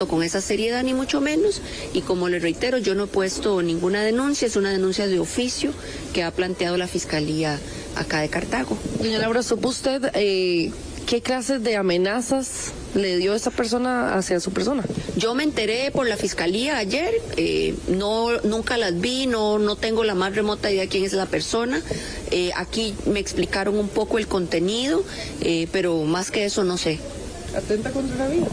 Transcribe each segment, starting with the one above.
con esa seriedad ni mucho menos, y como le reitero, yo no he puesto ninguna denuncia, es una denuncia de oficio que ha planteado la Fiscalía acá de Cartago. Doña Laura, ¿supo usted qué clases de amenazas le dio esa persona hacia su persona? Yo me enteré por la Fiscalía ayer, nunca las vi, no tengo la más remota idea de quién es la persona. Aquí me explicaron un poco el contenido, pero más que eso no sé. ¿Atenta contra la vida?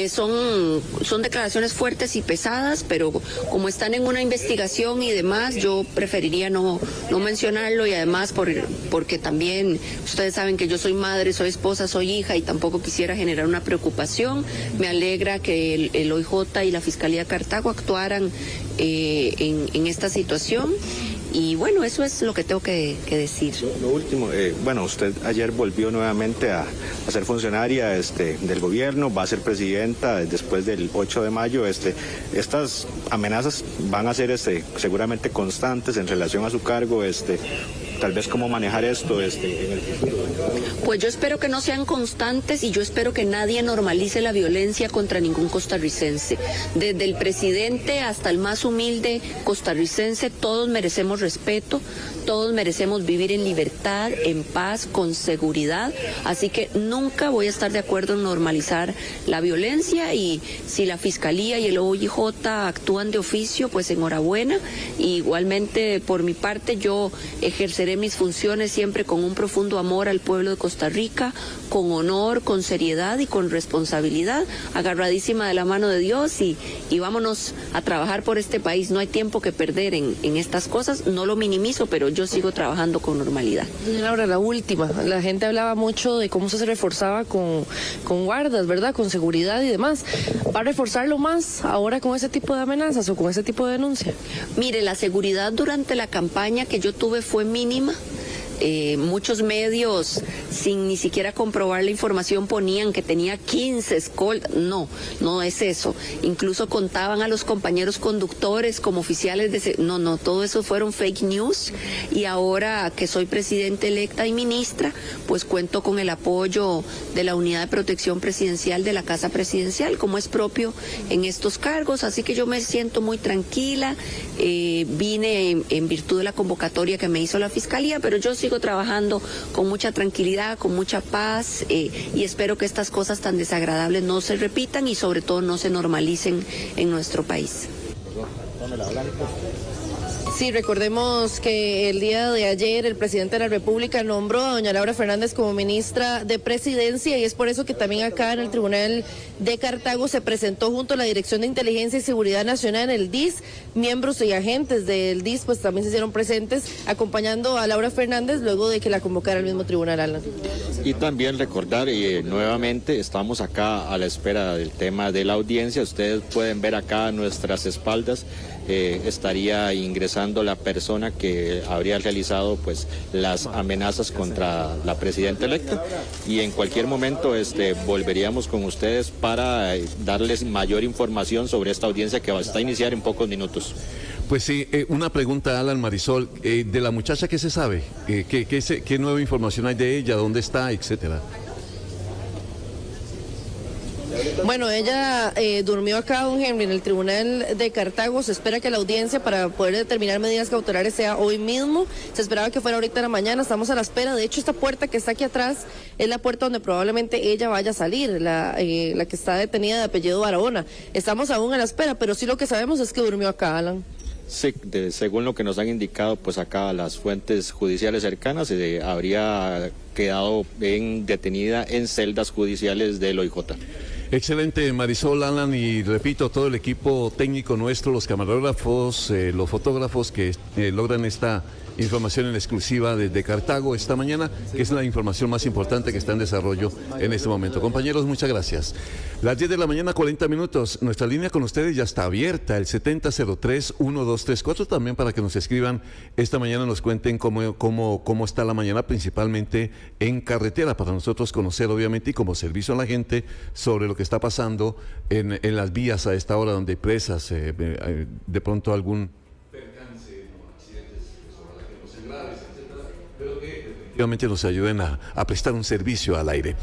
Son declaraciones fuertes y pesadas, pero como están en una investigación y demás, yo preferiría no mencionarlo, y además porque también ustedes saben que yo soy madre, soy esposa, soy hija, y tampoco quisiera generar una preocupación. Me alegra que el OIJ y la Fiscalía de Cartago actuaran en esta situación. Y bueno, eso es lo que tengo que decir. Lo último, bueno, usted ayer volvió nuevamente a ser funcionaria del gobierno, va a ser presidenta después del 8 de mayo. Estas amenazas van a ser seguramente constantes en relación a su cargo. Tal vez cómo manejar esto en el futuro. Pues yo espero que no sean constantes, y yo espero que nadie normalice la violencia contra ningún costarricense. Desde el presidente hasta el más humilde costarricense, todos merecemos respeto, todos merecemos vivir en libertad, en paz, con seguridad. Así que nunca voy a estar de acuerdo en normalizar la violencia, y si la Fiscalía y el OIJ actúan de oficio, pues enhorabuena. Igualmente, por mi parte, yo ejerceré mis funciones siempre con un profundo amor al pueblo de Costa Rica, con honor, con seriedad y con responsabilidad, agarradísima de la mano de Dios, y vámonos a trabajar por este país. No hay tiempo que perder en estas cosas, no lo minimizo, pero yo sigo trabajando con normalidad. Doña Laura, la última, la gente hablaba mucho de cómo se reforzaba con guardas, ¿verdad?, con seguridad y demás. ¿Va a reforzarlo más ahora con ese tipo de amenazas o con ese tipo de denuncia? Mire, la seguridad durante la campaña que yo tuve fue mínima. Muchos medios, sin ni siquiera comprobar la información, ponían que tenía 15 escoltas. No es eso. Incluso contaban a los compañeros conductores como oficiales de... No, todo eso fueron fake news. Y ahora que soy presidenta electa y ministra, pues cuento con el apoyo de la Unidad de Protección Presidencial de la Casa Presidencial, como es propio en estos cargos. Así que yo me siento muy tranquila. Vine en virtud de la convocatoria que me hizo la Fiscalía, pero yo sigo trabajando con mucha tranquilidad, con mucha paz, y espero que estas cosas tan desagradables no se repitan y sobre todo no se normalicen en nuestro país. Sí, recordemos que el día de ayer el presidente de la República nombró a doña Laura Fernández como ministra de Presidencia, y es por eso que también acá en el Tribunal de Cartago se presentó junto a la Dirección de Inteligencia y Seguridad Nacional, el DIS, miembros y agentes del DIS pues también se hicieron presentes acompañando a Laura Fernández luego de que la convocara el mismo tribunal, Alan. Y también recordar, nuevamente estamos acá a la espera del tema de la audiencia. Ustedes pueden ver acá a nuestras espaldas, estaría ingresando la persona que habría realizado pues las amenazas contra la presidenta electa, y en cualquier momento volveríamos con ustedes para darles mayor información sobre esta audiencia que va a iniciar en pocos minutos. Pues sí, una pregunta, Alan, Marisol, de la muchacha, ¿qué se sabe? ¿Qué nueva información hay de ella? ¿Dónde está? Etcétera. Bueno, ella durmió acá, don Henry, en el Tribunal de Cartago. Se espera que la audiencia para poder determinar medidas cautelares sea hoy mismo. Se esperaba que fuera ahorita en la mañana, estamos a la espera. De hecho, esta puerta que está aquí atrás es la puerta donde probablemente ella vaya a salir, la que está detenida de apellido Barahona. Estamos aún a la espera, pero sí lo que sabemos es que durmió acá, Alan. Sí, según lo que nos han indicado, pues acá las fuentes judiciales cercanas, habría quedado detenida en celdas judiciales del OIJ. Excelente, Marisol, Alan, y repito, todo el equipo técnico nuestro, los camarógrafos, los fotógrafos que logran esta información en exclusiva desde Cartago esta mañana, que es la información más importante que está en desarrollo en este momento. Compañeros, muchas gracias. Las 10 de la mañana, 40 minutos. Nuestra línea con ustedes ya está abierta, el 7003-1234, también para que nos escriban esta mañana, nos cuenten cómo está la mañana, principalmente en carretera, para nosotros conocer, obviamente, y como servicio a la gente, sobre lo que está pasando en las vías a esta hora, donde hay presas, de pronto algún percance, accidentes sobre la que no sean graves, etcétera, pero que efectivamente nos ayuden a prestar un servicio al aire.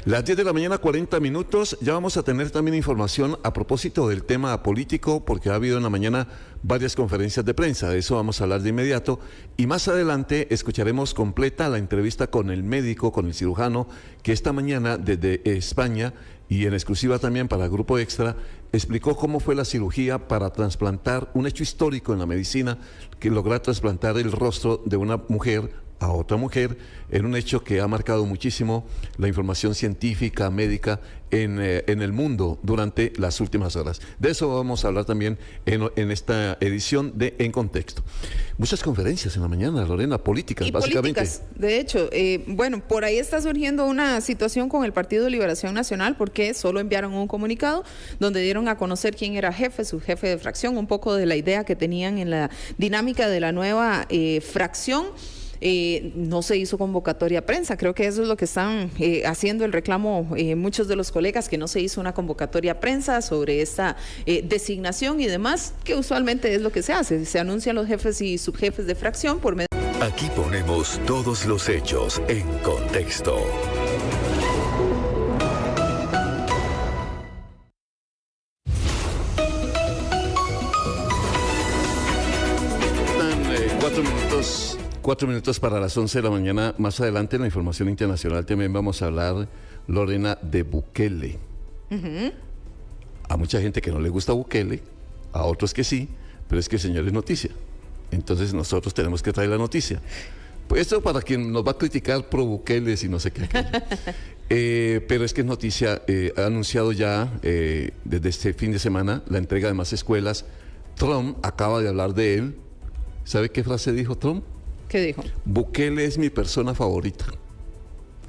Las 10 de la mañana, 40 minutos. Ya vamos a tener también información a propósito del tema político, porque ha habido en la mañana varias conferencias de prensa. De eso vamos a hablar de inmediato. Y más adelante escucharemos completa la entrevista con el médico, con el cirujano, que esta mañana desde España y en exclusiva también para Grupo Extra, explicó cómo fue la cirugía para trasplantar, un hecho histórico en la medicina, que lograr trasplantar el rostro de una mujer a otra mujer, en un hecho que ha marcado muchísimo la información científica, médica en el mundo durante las últimas horas. De eso vamos a hablar también en esta edición de En Contexto. Muchas conferencias en la mañana, Lorena, políticas, básicamente. Políticas, de hecho, bueno, por ahí está surgiendo una situación con el Partido de Liberación Nacional, porque solo enviaron un comunicado donde dieron a conocer quién era su jefe de fracción, un poco de la idea que tenían en la dinámica de la nueva fracción. No se hizo convocatoria a prensa, creo que eso es lo que están haciendo el reclamo muchos de los colegas, que no se hizo una convocatoria a prensa sobre esta designación y demás, que usualmente es lo que se hace, se anuncian los jefes y subjefes de fracción por medio. Aquí ponemos todos los hechos en contexto. Cuatro minutos para las 11 de la mañana. Más adelante en la información internacional también vamos a hablar, Lorena, de Bukele. A mucha gente que no le gusta Bukele, a otros que sí, pero es que el señor es noticia. Entonces nosotros tenemos que traer la noticia. Pues esto para quien nos va a criticar pro Bukele y no sé qué. Pero es que es noticia. Ha anunciado ya desde este fin de semana la entrega de más escuelas. Trump acaba de hablar de él. ¿Sabe qué frase dijo Trump? ¿Qué dijo? Bukele es mi persona favorita.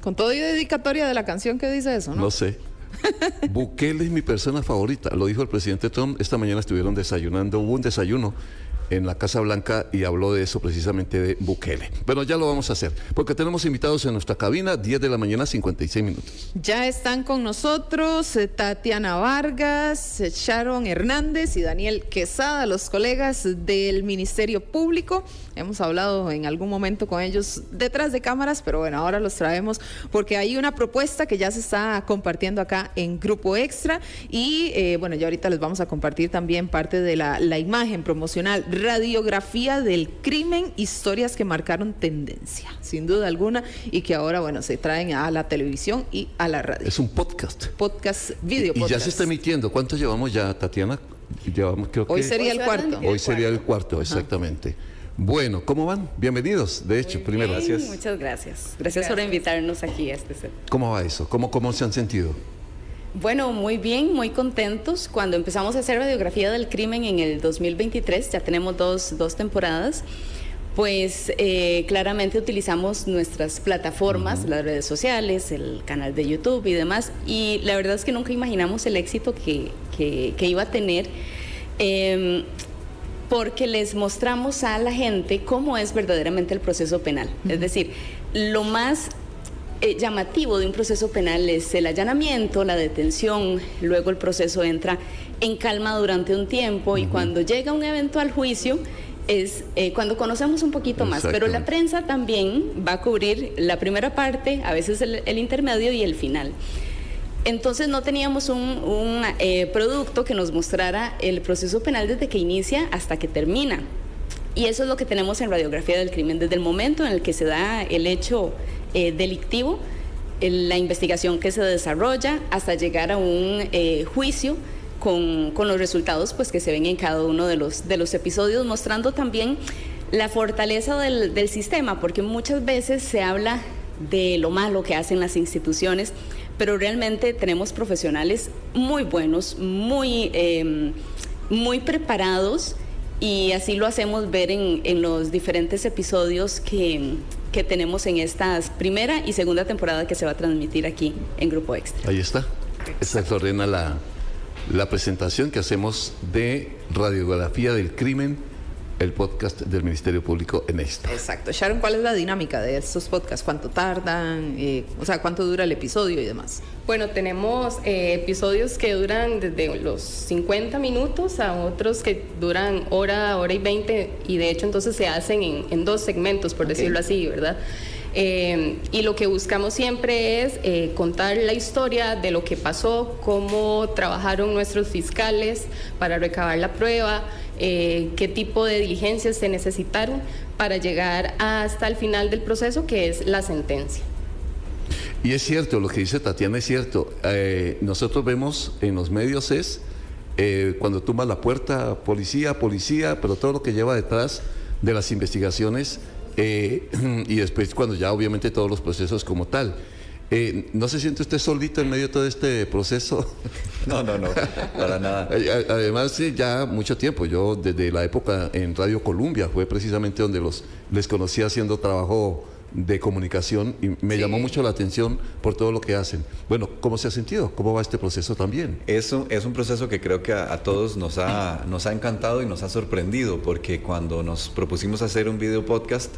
Con todo y dedicatoria de la canción que dice eso, ¿no? No sé. Bukele es mi persona favorita, lo dijo el presidente Trump. Esta mañana estuvieron desayunando, hubo un desayuno en la Casa Blanca y habló de eso, precisamente de Bukele. Bueno, ya lo vamos a hacer, porque tenemos invitados en nuestra cabina, 10 de la mañana, 56 minutos. Ya están con nosotros Tatiana Vargas, Sharon Hernández y Daniel Quesada, los colegas del Ministerio Público. Hemos hablado en algún momento con ellos detrás de cámaras, pero bueno, ahora los traemos porque hay una propuesta que ya se está compartiendo acá en Grupo Extra y bueno, ya ahorita les vamos a compartir también parte de la imagen promocional, radiografía del crimen, historias que marcaron tendencia, sin duda alguna, y que ahora, bueno, se traen a la televisión y a la radio. Es un podcast. Podcast, video y podcast. Ya se está emitiendo. ¿Cuántos llevamos ya, Tatiana? Llevamos, creo que hoy sería el cuarto. Hoy sería el cuarto, exactamente. Bueno, ¿cómo van? Bienvenidos, de hecho, primero. Gracias. Muchas gracias. Gracias por invitarnos aquí a este set. ¿Cómo va eso? ¿Cómo se han sentido? Bueno, muy bien, muy contentos. Cuando empezamos a hacer radiografía del crimen en el 2023, ya tenemos dos temporadas, pues claramente utilizamos nuestras plataformas, las redes sociales, el canal de YouTube y demás, y la verdad es que nunca imaginamos el éxito que iba a tener, porque les mostramos a la gente cómo es verdaderamente el proceso penal. Es decir, lo más llamativo de un proceso penal es el allanamiento, la detención, luego el proceso entra en calma durante un tiempo y cuando llega un eventual juicio es cuando conocemos un poquito más, pero la prensa también va a cubrir la primera parte, a veces el intermedio y el final. Entonces no teníamos un producto que nos mostrara el proceso penal desde que inicia hasta que termina. Y eso es lo que tenemos en radiografía del crimen, desde el momento en el que se da el hecho delictivo, la investigación que se desarrolla, hasta llegar a un juicio con los resultados pues, que se ven en cada uno de los episodios, mostrando también la fortaleza del sistema, porque muchas veces se habla de lo malo que hacen las instituciones, pero realmente tenemos profesionales muy buenos, muy preparados, y así lo hacemos ver en los diferentes episodios que tenemos en esta primera y segunda temporada que se va a transmitir aquí en Grupo Extra. Ahí está. Esta es, Lorena, la presentación que hacemos de radiografía del crimen, el podcast del Ministerio Público en esto. Exacto. Sharon, ¿cuál es la dinámica de estos podcasts? ¿Cuánto tardan? O sea, ¿cuánto dura el episodio y demás? Bueno, tenemos episodios que duran desde los 50 minutos a otros que duran hora y 20, y de hecho entonces se hacen en dos segmentos, por decirlo así, ¿verdad? Y lo que buscamos siempre es contar la historia de lo que pasó, cómo trabajaron nuestros fiscales para recabar la prueba, qué tipo de diligencias se necesitaron para llegar hasta el final del proceso, que es la sentencia. Y es cierto, lo que dice Tatiana es cierto. Nosotros vemos en los medios cuando tumba la puerta, policía, pero todo lo que lleva detrás de las investigaciones y después cuando ya obviamente todos los procesos como tal. ¿No se siente usted solito en medio de todo este proceso? No, para nada. Además, ya mucho tiempo, yo desde la época en Radio Colombia, fue precisamente donde les conocí haciendo trabajo de comunicación y me llamó mucho la atención por todo lo que hacen. Bueno, ¿cómo se ha sentido? ¿Cómo va este proceso también? Eso es un proceso que creo que a todos nos ha encantado y nos ha sorprendido, porque cuando nos propusimos hacer un video podcast,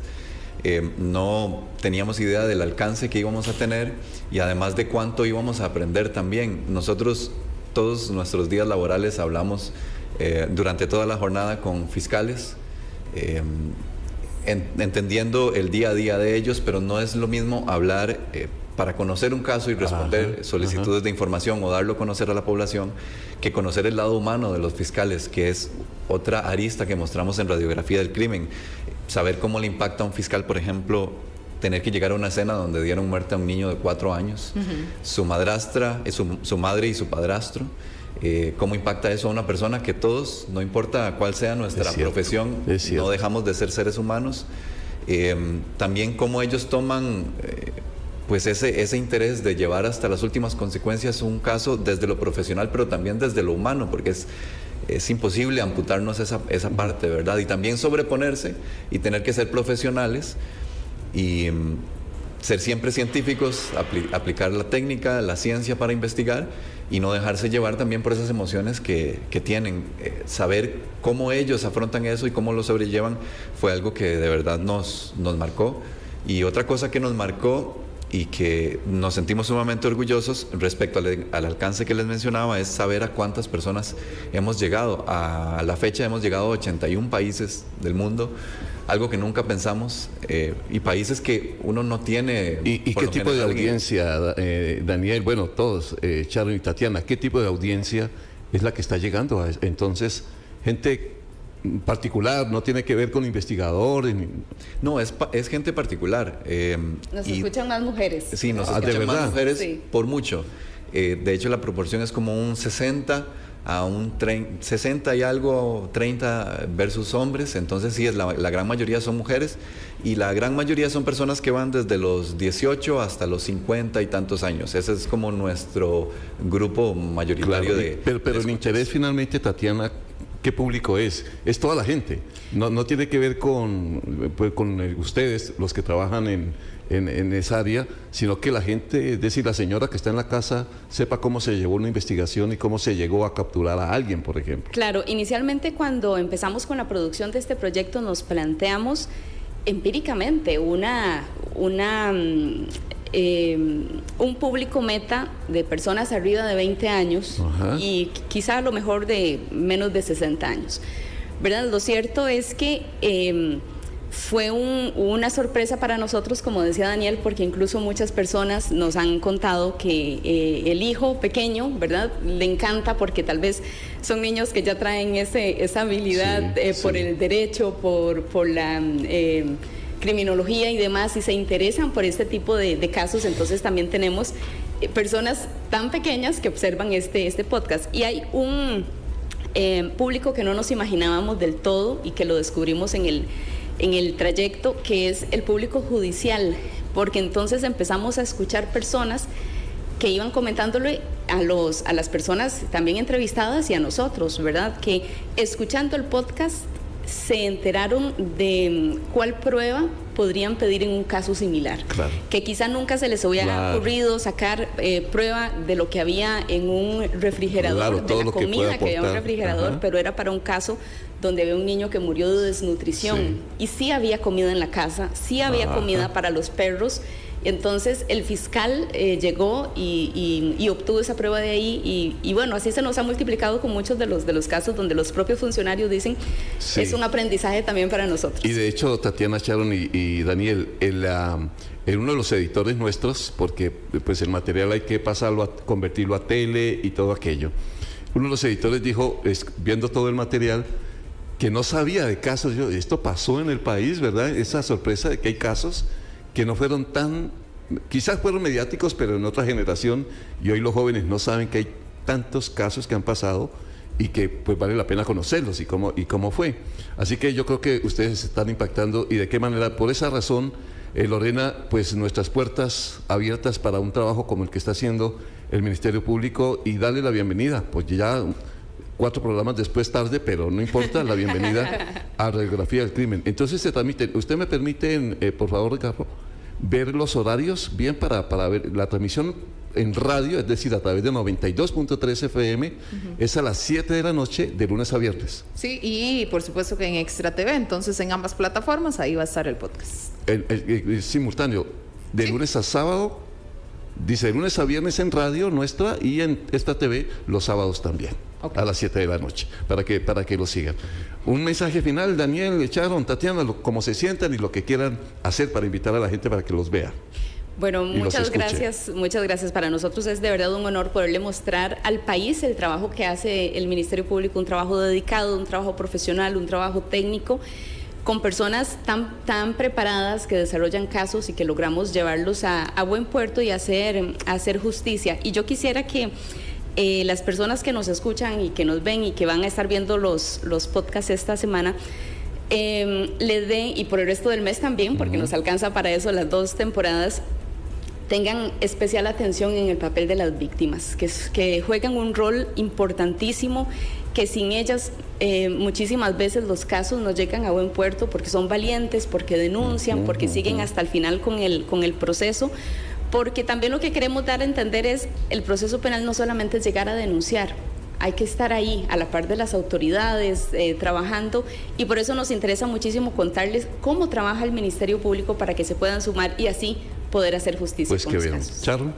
no teníamos idea del alcance que íbamos a tener y además de cuánto íbamos a aprender también. Nosotros todos nuestros días laborales hablamos durante toda la jornada con fiscales, entendiendo el día a día de ellos, pero no es lo mismo hablar para conocer un caso y responder solicitudes de información o darlo a conocer a la población, que conocer el lado humano de los fiscales, que es otra arista que mostramos en Radiografía del Crimen. Saber cómo le impacta a un fiscal, por ejemplo, tener que llegar a una escena donde dieron muerte a un niño de 4 años, su madrastra, su madre y su padrastro. Cómo impacta eso a una persona que todos, no importa cuál sea nuestra profesión, no dejamos de ser seres humanos. También cómo ellos toman pues ese interés de llevar hasta las últimas consecuencias un caso desde lo profesional, pero también desde lo humano, porque es imposible amputarnos esa parte, ¿verdad? Y también sobreponerse y tener que ser profesionales y ser siempre científicos, aplicar la técnica, la ciencia para investigar y no dejarse llevar también por esas emociones que tienen. Saber cómo ellos afrontan eso y cómo lo sobrellevan fue algo que de verdad nos marcó. Y otra cosa que nos marcó y que nos sentimos sumamente orgullosos respecto al alcance que les mencionaba es saber a cuántas personas hemos llegado. A la fecha hemos llegado a 81 países del mundo, algo que nunca pensamos, y países que uno no tiene. ¿Y qué tipo de audiencia, Daniel? Bueno, todos, Sharon y Tatiana, ¿qué tipo de audiencia es la que está llegando? Entonces, gente particular, no tiene que ver con investigadores. No, es gente particular. Nos escuchan más mujeres. Sí, nos escuchan más mujeres por mucho. De hecho, la proporción es como un 60 a un 60 y algo, 30 versus hombres. Entonces sí, la gran mayoría son mujeres y la gran mayoría son personas que van desde los 18 hasta los 50 y tantos años. Ese es como nuestro grupo mayoritario. Claro, pero el interés finalmente, Tatiana, ¿qué público es? Es toda la gente. No tiene que ver con ustedes, los que trabajan en esa área, sino que la gente, es decir, la señora que está en la casa, sepa cómo se llevó una investigación y cómo se llegó a capturar a alguien, por ejemplo. Claro, inicialmente cuando empezamos con la producción de este proyecto nos planteamos empíricamente un público meta de personas arriba de 20 años y quizá a lo mejor de menos de 60 años, ¿verdad? Lo cierto es que fue una sorpresa para nosotros, como decía Daniel, porque incluso muchas personas nos han contado que el hijo pequeño, ¿verdad?, le encanta porque tal vez son niños que ya traen esa habilidad por el derecho, por la criminología y demás, y se interesan por este tipo de casos. Entonces también tenemos personas tan pequeñas que observan este podcast. Y hay un público que no nos imaginábamos del todo y que lo descubrimos en el trayecto, que es el público judicial, porque entonces empezamos a escuchar personas que iban comentándole a las personas también entrevistadas y a nosotros, ¿verdad?, que escuchando el podcast se enteraron de cuál prueba podrían pedir en un caso similar, que quizá nunca se les hubiera ocurrido sacar prueba de lo que había en un refrigerador, de la comida que había en un refrigerador, pero era para un caso donde había un niño que murió de desnutrición y sí había comida en la casa, sí había comida para los perros, Entonces el fiscal llegó y obtuvo esa prueba de ahí y bueno, así se nos ha multiplicado con muchos de los casos donde los propios funcionarios dicen es un aprendizaje también para nosotros. Y de hecho, Tatiana, Sharon y Daniel, uno de los editores nuestros, porque pues el material hay que pasarlo, convertirlo a tele y todo aquello, uno de los editores dijo, viendo todo el material, que no sabía de casos. Esto pasó en el país, ¿verdad? Esa sorpresa de que hay casos que no fueron quizás fueron mediáticos, pero en otra generación, y hoy los jóvenes no saben que hay tantos casos que han pasado y que pues vale la pena conocerlos y cómo fue. Así que yo creo que ustedes están impactando y de qué manera. Por esa razón, Lorena, pues nuestras puertas abiertas para un trabajo como el que está haciendo el Ministerio Público, y darle la bienvenida, pues ya 4 programas después, tarde, pero no importa, la bienvenida a Radiografía del Crimen. Entonces se transmiten, ¿usted me permite, por favor, Ricardo, ver los horarios bien para ver la transmisión en radio, es decir, a través de 92.3 FM, es a las 7 de la noche, de lunes a viernes. Sí, y por supuesto que en Extra TV, entonces en ambas plataformas, ahí va a estar el podcast. El simultáneo, de lunes a sábado, dice de lunes a viernes en radio nuestra y en Extra TV los sábados también, a las 7 de la noche, para que lo sigan. Un mensaje final, Daniel, Sharon, Tatiana, cómo se sientan y lo que quieran hacer para invitar a la gente para que los vea. Bueno, muchas gracias. Para nosotros es de verdad un honor poderle mostrar al país el trabajo que hace el Ministerio Público, un trabajo dedicado, un trabajo profesional, un trabajo técnico, con personas tan preparadas que desarrollan casos y que logramos llevarlos a buen puerto y hacer justicia. Y yo quisiera que las personas que nos escuchan y que nos ven y que van a estar viendo los podcasts esta semana, les den, y por el resto del mes también, porque nos alcanza para eso las 2 temporadas, tengan especial atención en el papel de las víctimas, que juegan un rol importantísimo, que sin ellas muchísimas veces los casos no llegan a buen puerto, porque son valientes, porque denuncian, porque siguen hasta el final con el proceso, porque también lo que queremos dar a entender es el proceso penal no solamente es llegar a denunciar, hay que estar ahí a la par de las autoridades trabajando, y por eso nos interesa muchísimo contarles cómo trabaja el Ministerio Público para que se puedan sumar y así poder hacer justicia. Pues qué bien. Sharon.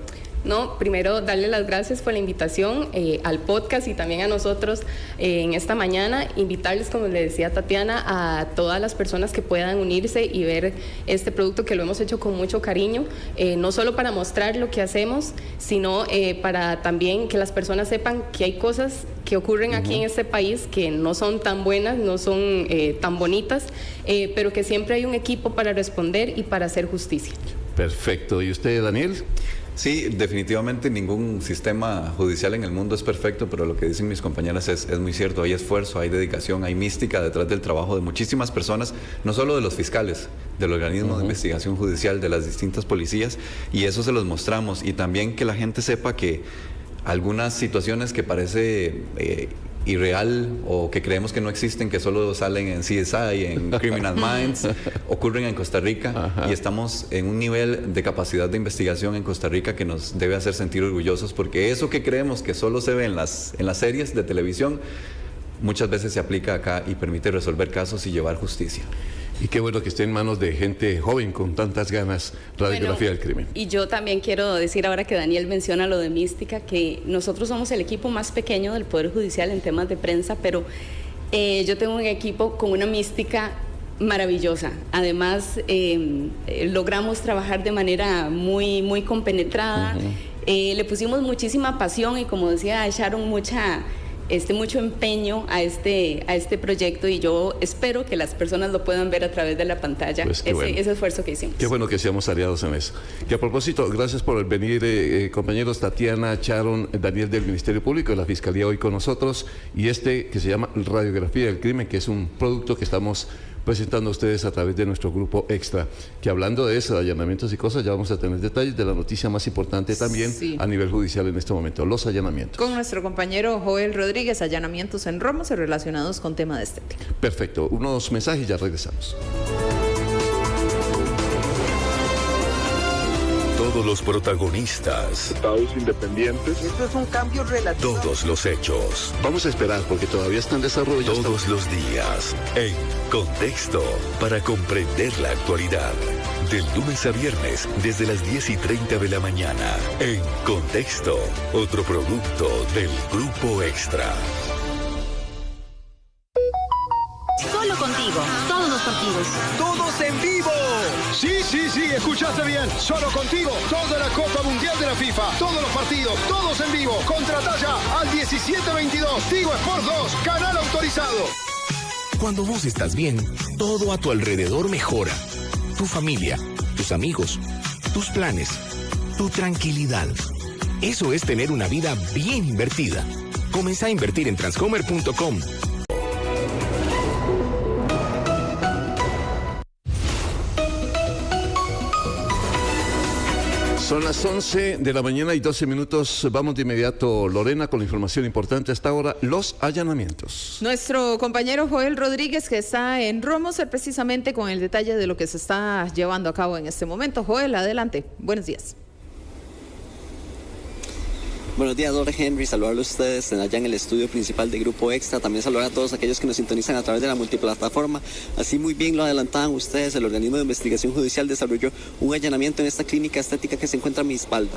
No, primero darle las gracias por la invitación al podcast y también a nosotros en esta mañana. Invitarles, como le decía Tatiana, a todas las personas que puedan unirse y ver este producto, que lo hemos hecho con mucho cariño, no solo para mostrar lo que hacemos, sino para también que las personas sepan que hay cosas que ocurren aquí en este país que no son tan buenas, no son tan bonitas, pero que siempre hay un equipo para responder y para hacer justicia. Perfecto. ¿Y usted, Daniel? Sí, definitivamente ningún sistema judicial en el mundo es perfecto, pero lo que dicen mis compañeras es muy cierto. Hay esfuerzo, hay dedicación, hay mística detrás del trabajo de muchísimas personas, no solo de los fiscales, del organismo de investigación judicial, de las distintas policías, y eso se los mostramos. Y también que la gente sepa que algunas situaciones que parece irreal o que creemos que no existen, que solo salen en CSI, en Criminal Minds, ocurren en Costa Rica. Y estamos en un nivel de capacidad de investigación en Costa Rica que nos debe hacer sentir orgullosos, porque eso que creemos que solo se ve en las series de televisión muchas veces se aplica acá y permite resolver casos y llevar justicia. Y qué bueno que esté en manos de gente joven con tantas ganas, Radiografía del Crimen. Y yo también quiero decir, ahora que Daniel menciona lo de mística, que nosotros somos el equipo más pequeño del Poder Judicial en temas de prensa, pero yo tengo un equipo con una mística maravillosa. Además, logramos trabajar de manera muy compenetrada. Le pusimos muchísima pasión y, como decía Sharon, mucho empeño a este proyecto, y yo espero que las personas lo puedan ver a través de la pantalla, pues ese esfuerzo que hicimos. Qué bueno que seamos aliados en eso. Que a propósito, gracias por venir, compañeros Tatiana, Sharon, Daniel del Ministerio Público, de la Fiscalía, hoy con nosotros, y que se llama Radiografía del Crimen, que es un producto que estamos presentando a ustedes a través de nuestro grupo Extra, que hablando de eso, de allanamientos y cosas, ya vamos a tener detalles de la noticia más importante también a nivel judicial en este momento, los allanamientos. Con nuestro compañero Joel Rodríguez, allanamientos en Roma relacionados con tema de estética. Perfecto, unos mensajes y ya regresamos. Todos los protagonistas. Estados independientes. Esto es un cambio relativo. Todos los hechos. Vamos a esperar porque todavía está en desarrollo. Todos los días. En Contexto. Para comprender la actualidad. Del lunes a viernes, desde las 10:30 de la mañana. En Contexto. Otro producto del Grupo Extra. Solo contigo, todos los partidos. ¡Todos en vivo! Sí, escuchaste bien. Solo contigo, toda la Copa Mundial de la FIFA. Todos los partidos, todos en vivo. Contrata ya al 1722. Tigo Sport 2, canal autorizado. Cuando vos estás bien, todo a tu alrededor mejora. Tu familia, tus amigos, tus planes, tu tranquilidad. Eso es tener una vida bien invertida. Comenzá a invertir en transcomer.com. Son las 11 de la mañana y 12 minutos. Vamos de inmediato, Lorena, con la información importante hasta ahora, los allanamientos. Nuestro compañero Joel Rodríguez, que está en Romoser, precisamente con el detalle de lo que se está llevando a cabo en este momento. Joel, adelante. Buenos días. Buenos días, Lord Henry, saludarlos a ustedes allá en el estudio principal de Grupo Extra, también saludar a todos aquellos que nos sintonizan a través de la multiplataforma. Así muy bien lo adelantaban ustedes, el organismo de investigación judicial desarrolló un allanamiento en esta clínica estética que se encuentra a mi espalda.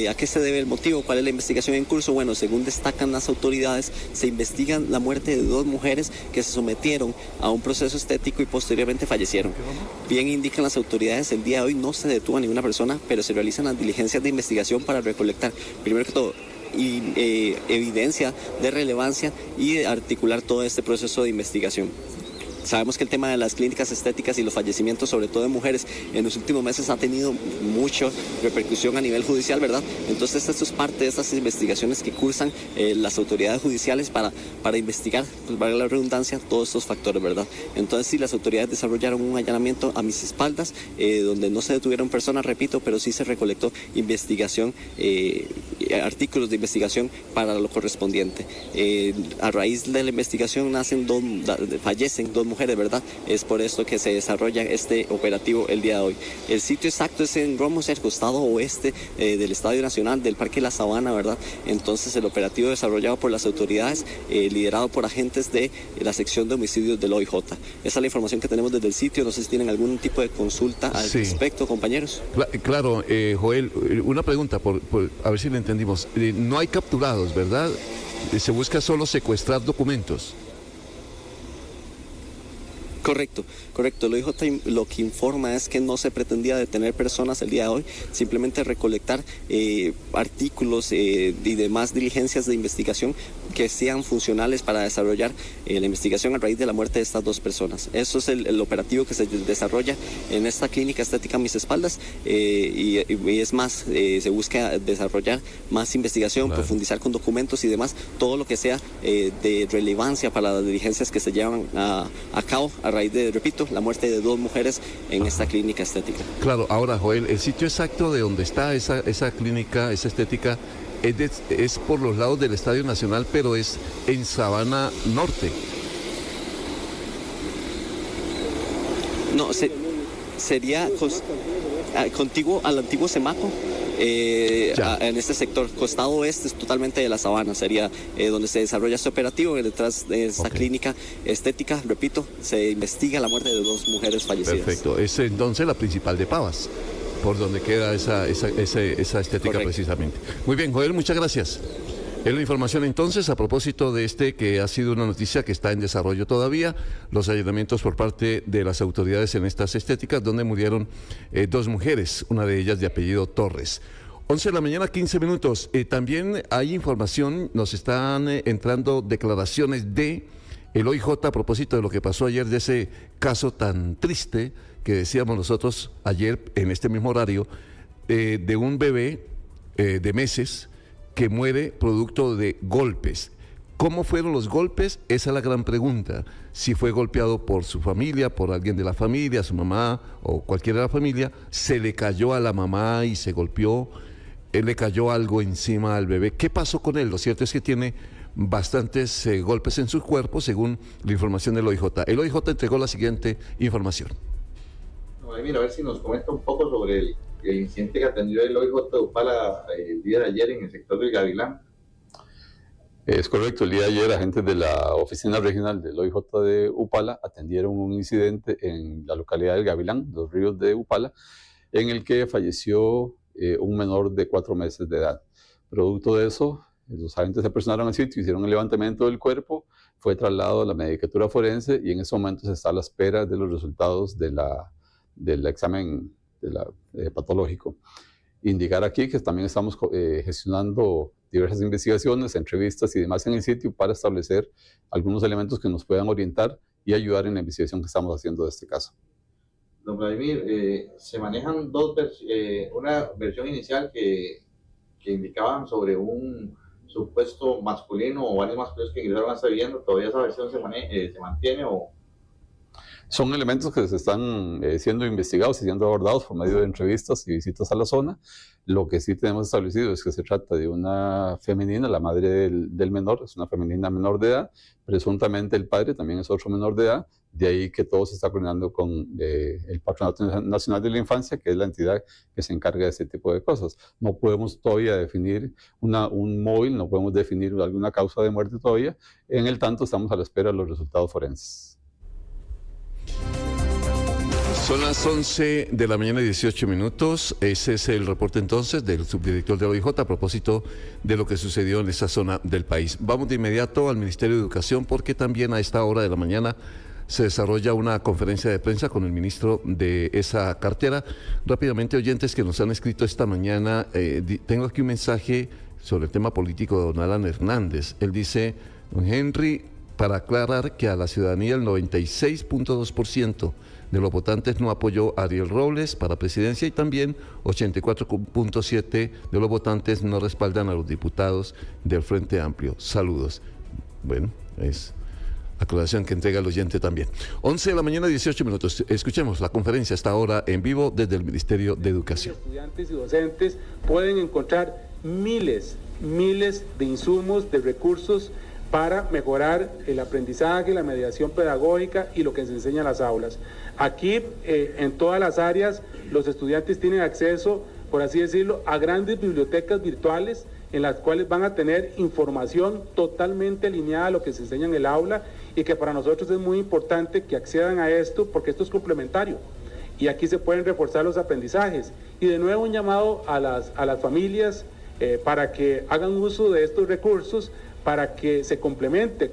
¿A qué se debe el motivo? ¿Cuál es la investigación en curso? Bueno, según destacan las autoridades, se investigan la muerte de 2 mujeres que se sometieron a un proceso estético y posteriormente fallecieron. Bien indican las autoridades, el día de hoy no se detuvo a ninguna persona, pero se realizan las diligencias de investigación para recolectar, primero que todo, evidencia de relevancia y de articular todo este proceso de investigación. Sabemos que el tema de las clínicas estéticas y los fallecimientos, sobre todo de mujeres, en los últimos meses ha tenido mucha repercusión a nivel judicial, ¿verdad? Entonces esto es parte de estas investigaciones que cursan las autoridades judiciales para investigar, pues valga la redundancia, todos estos factores, ¿verdad? Entonces sí, las autoridades desarrollaron un allanamiento a mis espaldas, donde no se detuvieron personas, repito, pero sí se recolectó investigación, artículos de investigación para lo correspondiente. A raíz de la investigación fallecen 2 mujeres, ¿verdad? Es por esto que se desarrolla este operativo el día de hoy. El sitio exacto es en Romoser, costado oeste del Estadio Nacional del Parque La Sabana, ¿verdad? Entonces el operativo desarrollado por las autoridades, liderado por agentes de la sección de homicidios del OIJ. Esa es la información que tenemos desde el sitio. No sé si tienen algún tipo de consulta al respecto, compañeros. Claro, Joel, una pregunta, a ver si lo entendimos. No hay capturados, ¿verdad? Se busca solo secuestrar documentos. Correcto. Lo que informa es que no se pretendía detener personas el día de hoy, simplemente recolectar artículos y demás diligencias de investigación que sean funcionales para desarrollar la investigación a raíz de la muerte de estas 2 personas. Eso es el operativo que se desarrolla en esta clínica estética a mis espaldas, y es más, se busca desarrollar más investigación, profundizar con documentos y demás, todo lo que sea de relevancia para las diligencias que se llevan a cabo a raíz de, repito, la muerte de 2 mujeres en esta clínica estética. Claro, ahora, Joel, el sitio exacto de donde está esa clínica, esa estética, es por los lados del Estadio Nacional, pero es en Sabana Norte. No, sería contiguo al antiguo Semaco. En este sector, costado oeste, es totalmente de la Sabana, sería donde se desarrolla este operativo. Detrás de esta clínica estética, repito, se investiga la muerte de 2 mujeres fallecidas. Perfecto, es entonces la principal de Pavas, por donde queda esa estética. Correcto. Precisamente. Muy bien, Joel, muchas gracias. Es la información entonces a propósito de que ha sido una noticia que está en desarrollo todavía, los allanamientos por parte de las autoridades en estas estéticas, donde murieron 2 mujeres, una de ellas de apellido Torres. 11 de la mañana, 15 minutos. También hay información, nos están entrando declaraciones de el OIJ a propósito de lo que pasó ayer, de ese caso tan triste que decíamos nosotros ayer en este mismo horario, de un bebé de meses que muere producto de golpes. ¿Cómo fueron los golpes? Esa es la gran pregunta. Si fue golpeado por su familia, por alguien de la familia, su mamá o cualquiera de la familia, se le cayó a la mamá y se golpeó, le cayó algo encima al bebé. ¿Qué pasó con él? Lo cierto es que tiene bastantes golpes en su cuerpo, según la información del OIJ. El OIJ entregó la siguiente información. Mira, a ver si nos comenta un poco sobre el incidente que atendió el OIJ de Upala el día de ayer en el sector del Gavilán. Es correcto, el día de ayer agentes de la oficina regional del OIJ de Upala atendieron un incidente en la localidad del Gavilán, Los Ríos de Upala, en el que falleció un menor de 4 meses de edad. Producto de eso, los agentes se personaron al sitio, hicieron el levantamiento del cuerpo, fue trasladado a la medicatura forense y en ese momento se está a la espera de los resultados del examen patológico. Indicar aquí que también estamos gestionando diversas investigaciones, entrevistas y demás en el sitio para establecer algunos elementos que nos puedan orientar y ayudar en la investigación que estamos haciendo de este caso. Don Vladimir, se manejan una versión inicial que indicaban sobre un supuesto masculino o varios masculinos que ingresaron a esta vivienda. ¿Todavía esa versión se mantiene o...? Son elementos que se están siendo investigados y siendo abordados por medio de entrevistas y visitas a la zona. Lo que sí tenemos establecido es que se trata de una femenina, la madre del menor, es una femenina menor de edad. Presuntamente el padre también es otro menor de edad. De ahí que todo se está coordinando con el Patronato Nacional de la Infancia, que es la entidad que se encarga de este tipo de cosas. No podemos todavía definir un móvil, no podemos definir alguna causa de muerte todavía. En el tanto, estamos a la espera de los resultados forenses. Son las 11 de la mañana y 18 minutos. Ese es el reporte entonces del subdirector de OIJ a propósito de lo que sucedió en esa zona del país. Vamos de inmediato al Ministerio de Educación porque también a esta hora de la mañana se desarrolla una conferencia de prensa con el ministro de esa cartera. Rápidamente, oyentes que nos han escrito esta mañana, tengo aquí un mensaje sobre el tema político de don Alan Hernández. Él dice, don Henry, para aclarar que a la ciudadanía el 96.2% de los votantes no apoyó a Ariel Robles para presidencia y también 84.7% de los votantes no respaldan a los diputados del Frente Amplio. Saludos. Bueno, es aclaración que entrega el oyente también. 11 de la mañana, 18 minutos. Escuchemos la conferencia hasta ahora en vivo desde el Ministerio de Educación. Estudiantes y docentes pueden encontrar miles de insumos, de recursos para mejorar el aprendizaje, la mediación pedagógica y lo que se enseña en las aulas. Aquí, en todas las áreas, los estudiantes tienen acceso, por así decirlo, a grandes bibliotecas virtuales en las cuales van a tener información totalmente alineada a lo que se enseña en el aula y que para nosotros es muy importante que accedan a esto porque esto es complementario y aquí se pueden reforzar los aprendizajes. Y de nuevo un llamado a las familias para que hagan uso de estos recursos para que se complemente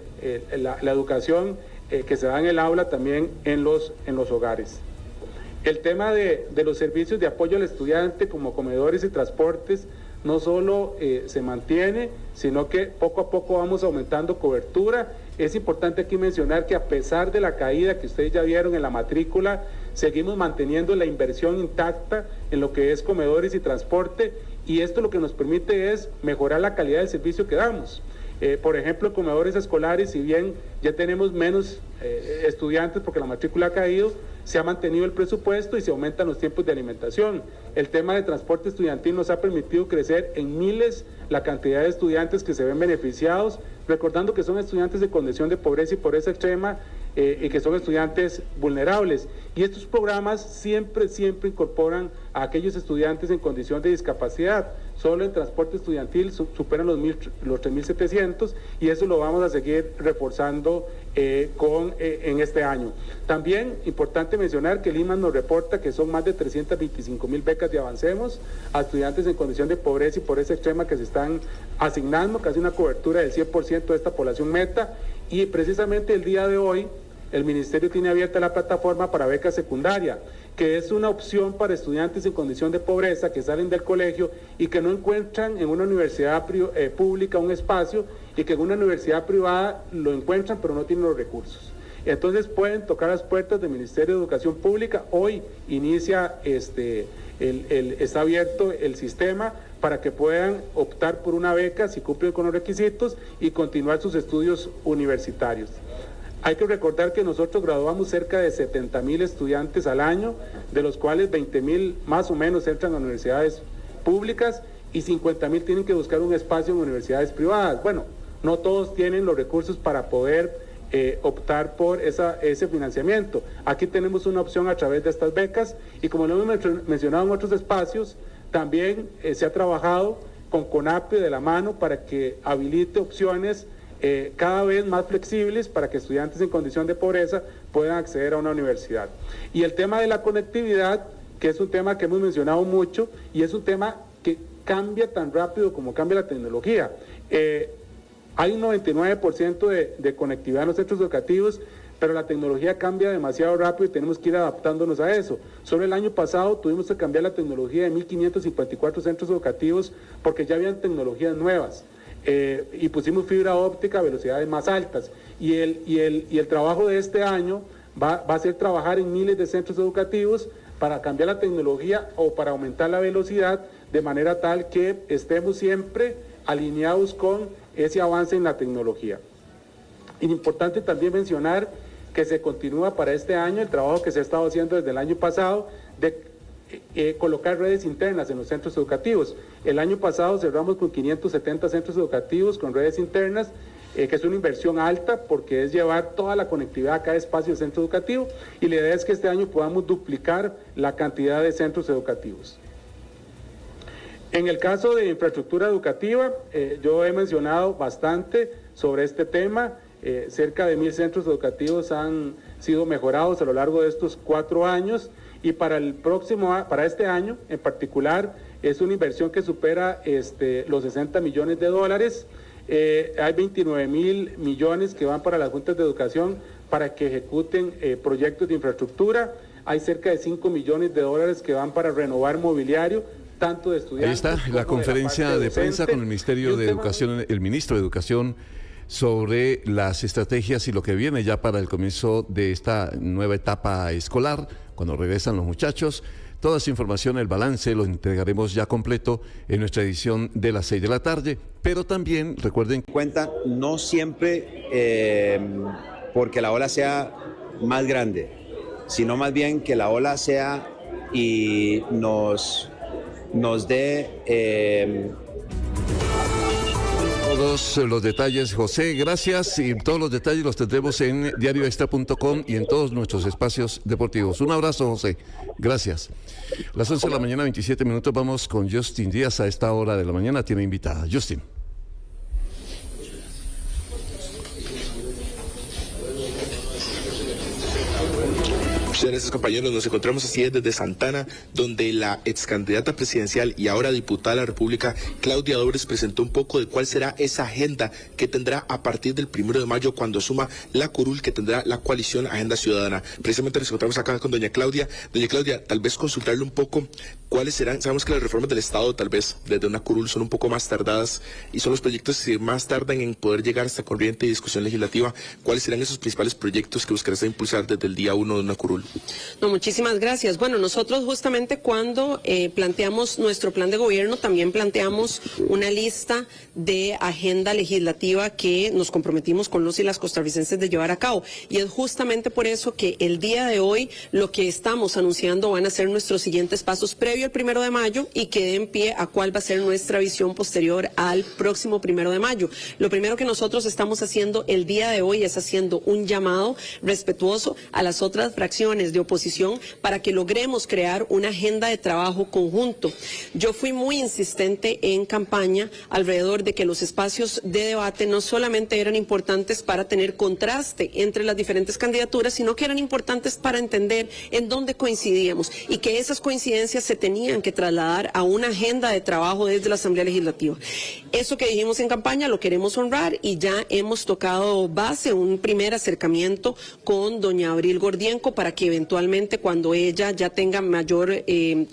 la educación que se da en el aula también en los hogares. El tema de los servicios de apoyo al estudiante como comedores y transportes no solo se mantiene, sino que poco a poco vamos aumentando cobertura. Es importante aquí mencionar que a pesar de la caída que ustedes ya vieron en la matrícula, seguimos manteniendo la inversión intacta en lo que es comedores y transporte, y esto lo que nos permite es mejorar la calidad del servicio que damos. Por ejemplo, comedores escolares, si bien ya tenemos menos estudiantes porque la matrícula ha caído, se ha mantenido el presupuesto y se aumentan los tiempos de alimentación. El tema de transporte estudiantil nos ha permitido crecer en miles la cantidad de estudiantes que se ven beneficiados, recordando que son estudiantes de condición de pobreza y pobreza extrema y que son estudiantes vulnerables. Y estos programas siempre incorporan a aquellos estudiantes en condición de discapacidad. Solo en transporte estudiantil superan los 3.700 y eso lo vamos a seguir reforzando en este año. También importante mencionar que el IMAS nos reporta que son más de 325.000 becas de Avancemos a estudiantes en condición de pobreza y pobreza extrema que se están asignando, casi una cobertura del 100% de esta población meta, y precisamente el día de hoy el Ministerio tiene abierta la plataforma para beca secundaria, que es una opción para estudiantes en condición de pobreza que salen del colegio y que no encuentran en una universidad pública un espacio y que en una universidad privada lo encuentran pero no tienen los recursos. Entonces pueden tocar las puertas del Ministerio de Educación Pública. Hoy inicia está abierto el sistema para que puedan optar por una beca si cumplen con los requisitos y continuar sus estudios universitarios. Hay que recordar que nosotros graduamos cerca de 70.000 estudiantes al año, de los cuales 20.000 más o menos entran a universidades públicas y 50.000 tienen que buscar un espacio en universidades privadas. Bueno, no todos tienen los recursos para poder optar por ese financiamiento. Aquí tenemos una opción a través de estas becas y como lo hemos mencionado en otros espacios, también se ha trabajado con CONAPE de la mano para que habilite opciones cada vez más flexibles para que estudiantes en condición de pobreza puedan acceder a una universidad. Y el tema de la conectividad, que es un tema que hemos mencionado mucho y es un tema que cambia tan rápido como cambia la tecnología. Hay un 99% de conectividad en los centros educativos, pero la tecnología cambia demasiado rápido y tenemos que ir adaptándonos a eso. Solo el año pasado tuvimos que cambiar la tecnología de 1.554 centros educativos porque ya habían tecnologías nuevas y pusimos fibra óptica a velocidades más altas. Y el trabajo de este año va a ser trabajar en miles de centros educativos para cambiar la tecnología o para aumentar la velocidad de manera tal que estemos siempre alineados con ese avance en la tecnología. Es importante también mencionar que se continúa para este año el trabajo que se ha estado haciendo desde el año pasado de colocar redes internas en los centros educativos. El año pasado cerramos con 570 centros educativos con redes internas, que es una inversión alta porque es llevar toda la conectividad a cada espacio del centro educativo y la idea es que este año podamos duplicar la cantidad de centros educativos. En el caso de infraestructura educativa, yo he mencionado bastante sobre este tema. Cerca de 1.000 centros educativos han sido mejorados a lo largo de estos 4 años y para este año en particular es una inversión que supera los 60 millones de dólares. Hay 29.000 millones que van para las juntas de educación para que ejecuten proyectos de infraestructura. Hay cerca de 5 millones de dólares que van para renovar mobiliario, tanto de estudiantes. Ahí está la conferencia de prensa con el Ministerio de Educación, el Ministro de Educación, sobre las estrategias y lo que viene ya para el comienzo de esta nueva etapa escolar, cuando regresan los muchachos. Toda esa información, el balance, lo entregaremos ya completo en nuestra edición de las 6 de la tarde, pero también recuerden... Cuenta no siempre porque la ola sea más grande, sino más bien que la ola sea y nos dé... Todos los detalles, José, gracias, y todos los detalles los tendremos en diarioextra.com y en todos nuestros espacios deportivos. Un abrazo, José, gracias. Las 11 de la mañana, 27 minutos, vamos con Justin Díaz. A esta hora de la mañana tiene invitada. Justin. Muchas gracias, compañeros. Nos encontramos así desde Santana, donde la ex candidata presidencial y ahora diputada de la República, Claudia Dobres, presentó un poco de cuál será esa agenda que tendrá a partir del 1 de mayo cuando asuma la curul que tendrá la coalición Agenda Ciudadana. Precisamente nos encontramos acá con doña Claudia. Doña Claudia, tal vez consultarle un poco cuáles serán, sabemos que las reformas del Estado tal vez desde una curul son un poco más tardadas y son los proyectos que más tardan en poder llegar a esta corriente de discusión legislativa. ¿Cuáles serán esos principales proyectos que buscarás impulsar desde el día 1 de una curul? No, muchísimas gracias. Bueno, nosotros justamente cuando planteamos nuestro plan de gobierno, también planteamos una lista de agenda legislativa que nos comprometimos con los y las costarricenses de llevar a cabo. Y es justamente por eso que el día de hoy lo que estamos anunciando van a ser nuestros siguientes pasos previo al 1 de mayo y que den pie a cuál va a ser nuestra visión posterior al próximo 1 de mayo. Lo primero que nosotros estamos haciendo el día de hoy es haciendo un llamado respetuoso a las otras fracciones de oposición para que logremos crear una agenda de trabajo conjunto. Yo fui muy insistente en campaña alrededor de que los espacios de debate no solamente eran importantes para tener contraste entre las diferentes candidaturas, sino que eran importantes para entender en dónde coincidíamos y que esas coincidencias se tenían que trasladar a una agenda de trabajo desde la Asamblea Legislativa. Eso que dijimos en campaña lo queremos honrar y ya hemos tocado base, un primer acercamiento con doña Abril Gordienco para que eventualmente cuando ella ya tenga mayor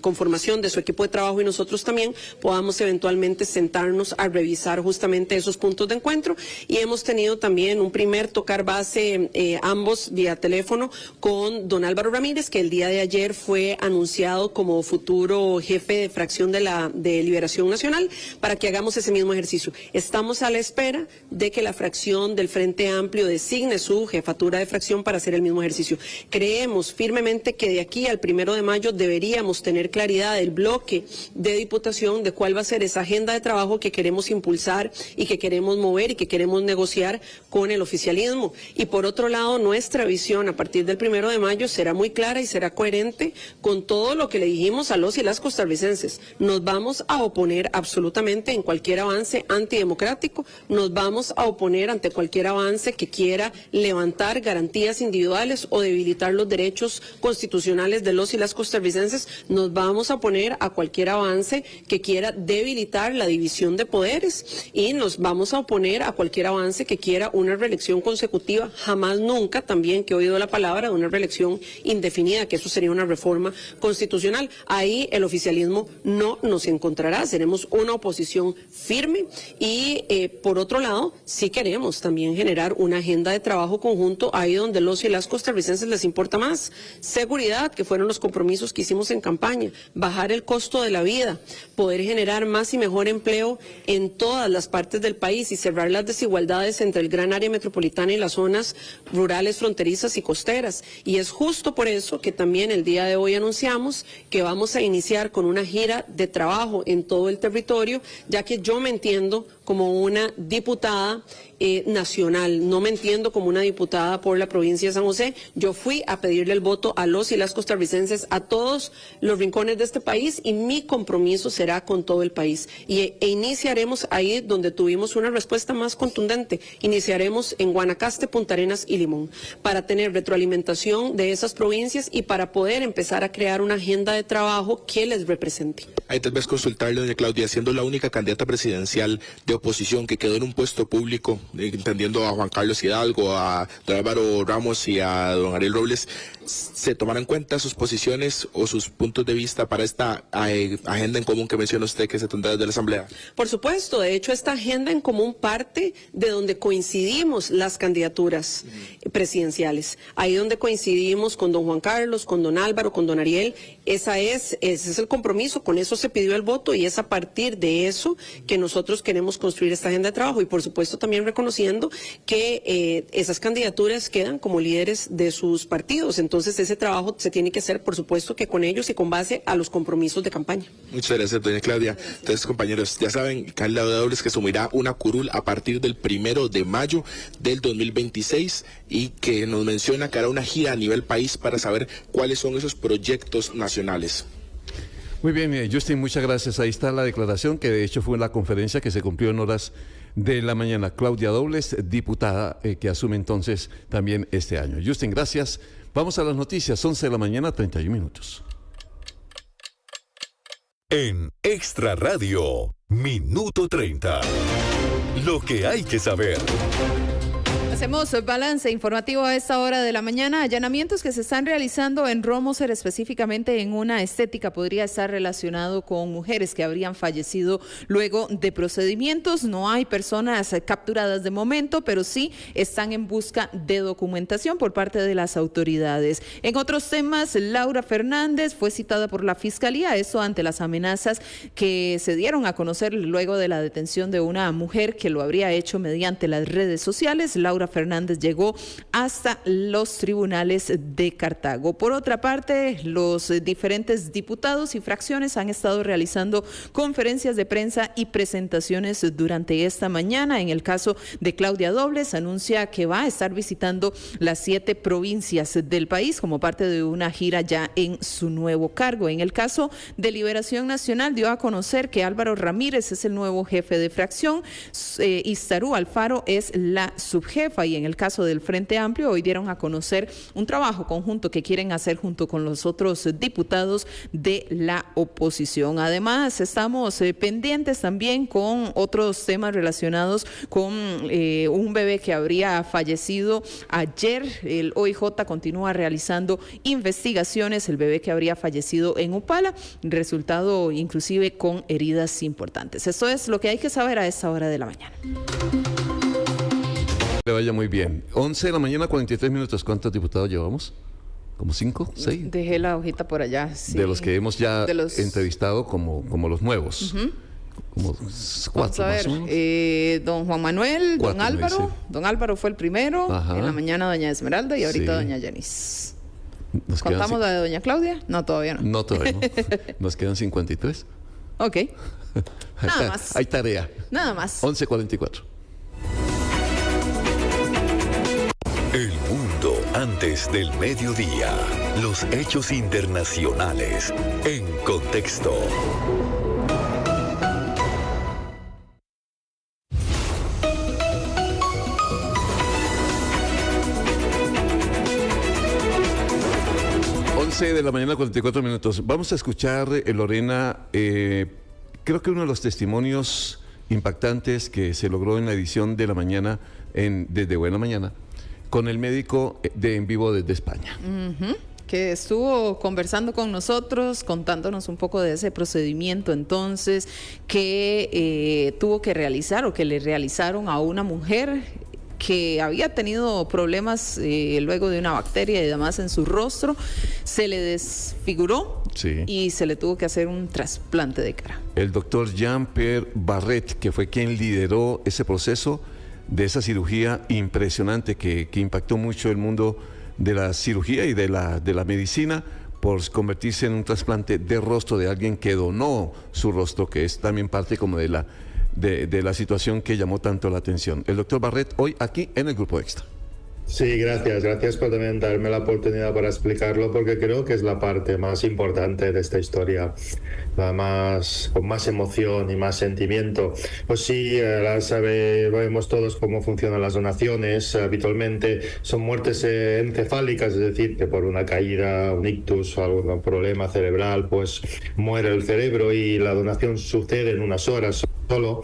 conformación de su equipo de trabajo y nosotros también podamos eventualmente sentarnos a revisar justamente esos puntos de encuentro. Y hemos tenido también un primer tocar base ambos vía teléfono con don Álvaro Ramírez, que el día de ayer fue anunciado como futuro futuro jefe de fracción de Liberación Nacional, para que hagamos ese mismo ejercicio. Estamos a la espera de que la fracción del Frente Amplio designe su jefatura de fracción para hacer el mismo ejercicio. Creemos firmemente que de aquí al 1 de mayo deberíamos tener claridad del bloque de diputación de cuál va a ser esa agenda de trabajo que queremos impulsar y que queremos mover y que queremos negociar con el oficialismo. Y por otro lado, nuestra visión a partir del 1 de mayo será muy clara y será coherente con todo lo que le dijimos a los y las costarricenses. Nos vamos a oponer absolutamente en cualquier avance antidemocrático, nos vamos a oponer ante cualquier avance que quiera levantar garantías individuales o debilitar los derechos constitucionales de los y las costarricenses, nos vamos a oponer a cualquier avance que quiera debilitar la división de poderes y nos vamos a oponer a cualquier avance que quiera una reelección consecutiva, jamás nunca, también que he oído la palabra de una reelección indefinida, que eso sería una reforma constitucional. Ahí el oficialismo no nos encontrará, seremos una oposición firme y por otro lado sí queremos también generar una agenda de trabajo conjunto ahí donde los y las costarricenses les importa más. Seguridad, que fueron los compromisos que hicimos en campaña, bajar el costo de la vida, poder generar más y mejor empleo en todas las partes del país y cerrar las desigualdades entre el gran área metropolitana y las zonas rurales, fronterizas y costeras. Y es justo por eso que también el día de hoy anunciamos que vamos a iniciar con una gira de trabajo en todo el territorio, ya que yo me entiendo como una diputada nacional, no me entiendo como una diputada por la provincia de San José. Yo fui a pedirle el voto a los y las costarricenses, a todos los rincones de este país, y mi compromiso será con todo el país. E iniciaremos ahí donde tuvimos una respuesta más contundente. Iniciaremos en Guanacaste, Punta Arenas y Limón, para tener retroalimentación de esas provincias y para poder empezar a crear una agenda de trabajo que les represente. Ahí tal vez consultarle, doña Claudia, siendo la única candidata presidencial de oposición que quedó en un puesto público, entendiendo a Juan Carlos Hidalgo, a don Álvaro Ramos y a don Ariel Robles, ¿se tomarán en cuenta sus posiciones o sus puntos de vista para esta agenda en común que menciona usted que se tendrá desde la Asamblea? Por supuesto, de hecho esta agenda en común parte de donde coincidimos las candidaturas presidenciales, ahí donde coincidimos con don Juan Carlos, con don Álvaro, con don Ariel. Ese es el compromiso, con eso se pidió el voto y es a partir de eso que nosotros queremos construir esta agenda de trabajo y por supuesto también reconociendo que esas candidaturas quedan como líderes de sus partidos, entonces ese trabajo se tiene que hacer por supuesto que con ellos y con base a los compromisos de campaña. Muchas gracias, doña Claudia. Entonces, compañeros, ya saben, Claudia Dobles que asumirá una curul a partir del 1 de mayo del 2026 y que nos menciona que hará una gira a nivel país para saber cuáles son esos proyectos nacionales. Muy bien, Justin, muchas gracias. Ahí está la declaración, que de hecho fue la conferencia que se cumplió en horas de la mañana. Claudia Dobles, diputada, que asume entonces también este año. Justin, gracias. Vamos a las noticias, 11 de la mañana, 31 minutos. En Extra Radio, Minuto 30. Lo que hay que saber. Hacemos balance informativo a esta hora de la mañana. Allanamientos que se están realizando en Romoser, específicamente en una estética, podría estar relacionado con mujeres que habrían fallecido luego de procedimientos. No hay personas capturadas de momento, pero sí están en busca de documentación por parte de las autoridades. En otros temas, Laura Fernández fue citada por la Fiscalía, esto ante las amenazas que se dieron a conocer luego de la detención de una mujer que lo habría hecho mediante las redes sociales. Laura Fernández llegó hasta los tribunales de Cartago. Por otra parte, los diferentes diputados y fracciones han estado realizando conferencias de prensa y presentaciones durante esta mañana. En el caso de Claudia Dobles, anuncia que va a estar visitando las 7 provincias del país como parte de una gira ya en su nuevo cargo. En el caso de Liberación Nacional, dio a conocer que Álvaro Ramírez es el nuevo jefe de fracción, Istarú Alfaro es la subjefa. Y en el caso del Frente Amplio, hoy dieron a conocer un trabajo conjunto que quieren hacer junto con los otros diputados de la oposición. Además, estamos pendientes también con otros temas relacionados con un bebé que habría fallecido ayer. El OIJ continúa realizando investigaciones. El bebé que habría fallecido en Upala, resultado inclusive con heridas importantes. Esto es lo que hay que saber a esta hora de la mañana. Le vaya muy bien. 11 de la mañana, 43 minutos. ¿Cuántos diputados llevamos? ¿Como 5, 6? Dejé la hojita por allá. Sí. De los que hemos ya entrevistado como los nuevos. Como 4 Vamos a ver, más o menos. Don Juan Manuel, 4, don Álvaro. me dice. Don Álvaro fue el primero. Ajá. En la mañana doña Esmeralda y ahorita Sí. doña Yanis. Nos quedan ¿Contamos la de doña Claudia? No, todavía no. No, todavía no. Nos quedan 53. Ok. Nada más. Hay tarea. Nada más. 11:44. El mundo antes del mediodía. Los hechos internacionales en contexto. De la mañana, 44 minutos. Vamos a escuchar, Lorena, creo que uno de los testimonios impactantes que se logró en la edición de la mañana, desde Buena Mañana, con el médico de En Vivo desde España. Que estuvo conversando con nosotros, contándonos un poco de ese procedimiento entonces que tuvo que realizar o que le realizaron a una mujer que había tenido problemas luego de una bacteria y demás en su rostro, se le desfiguró y se le tuvo que hacer un trasplante de cara. El doctor Jean-Pierre Barret, que fue quien lideró ese proceso de esa cirugía impresionante que impactó mucho el mundo de la cirugía y de la medicina, por convertirse en un trasplante de rostro de alguien que donó su rostro, que es también parte como de la situación que llamó tanto la atención. El doctor Barret, hoy aquí en el Grupo Extra. Sí, gracias por también darme la oportunidad para explicarlo, porque creo que es la parte más importante de esta historia, con más emoción y más sentimiento. Pues sí, sabemos todos cómo funcionan las donaciones. Habitualmente son muertes encefálicas, es decir, que por una caída, un ictus o algún problema cerebral, pues muere el cerebro y la donación sucede en unas horas solo.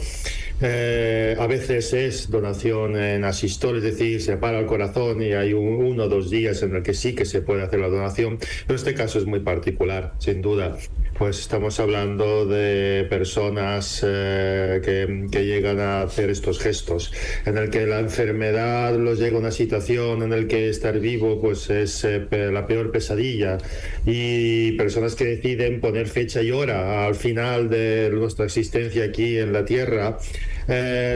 A veces es donación en asistol, es decir, se para el corazón y hay 1 o 2 días en el que sí que se puede hacer la donación, pero este caso es muy particular, sin duda. Pues estamos hablando de personas que llegan a hacer estos gestos, en el que la enfermedad los llega a una situación en el que estar vivo pues es la peor pesadilla, y personas que deciden poner fecha y hora al final de nuestra existencia aquí en la Tierra,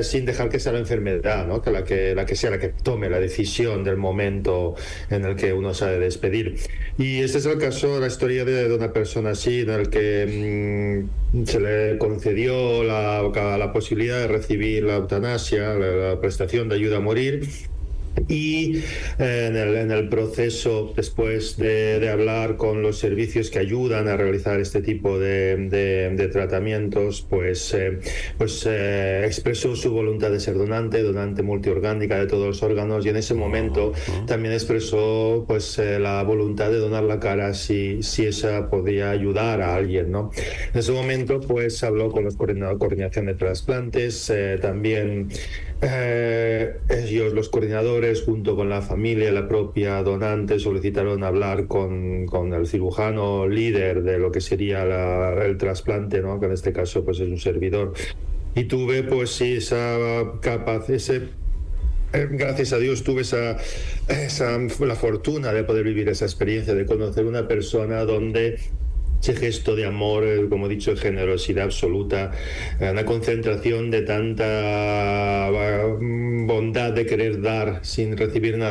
sin dejar que sea la enfermedad, ¿no? que la que sea la que tome la decisión del momento en el que uno se ha de despedir. Y este es el caso, la historia de una persona así, en el que se le concedió la posibilidad de recibir la eutanasia, la prestación de ayuda a morir. Y en el proceso, después de hablar con los servicios que ayudan a realizar este tipo de tratamientos, pues expresó su voluntad de ser donante multiorgánica de todos los órganos, y en ese momento también expresó pues la voluntad de donar la cara si esa podía ayudar a alguien, ¿no? En ese momento pues habló con la coordinación de trasplantes, también ellos, los coordinadores, junto con la familia, la propia donante, solicitaron hablar con el cirujano líder de lo que sería el trasplante, ¿no? Que en este caso pues es un servidor. Y tuve pues sí gracias a Dios tuve la fortuna de poder vivir esa experiencia, de conocer una persona donde ese gesto de amor, como he dicho, de generosidad absoluta, una concentración de tanta bondad de querer dar sin recibir nada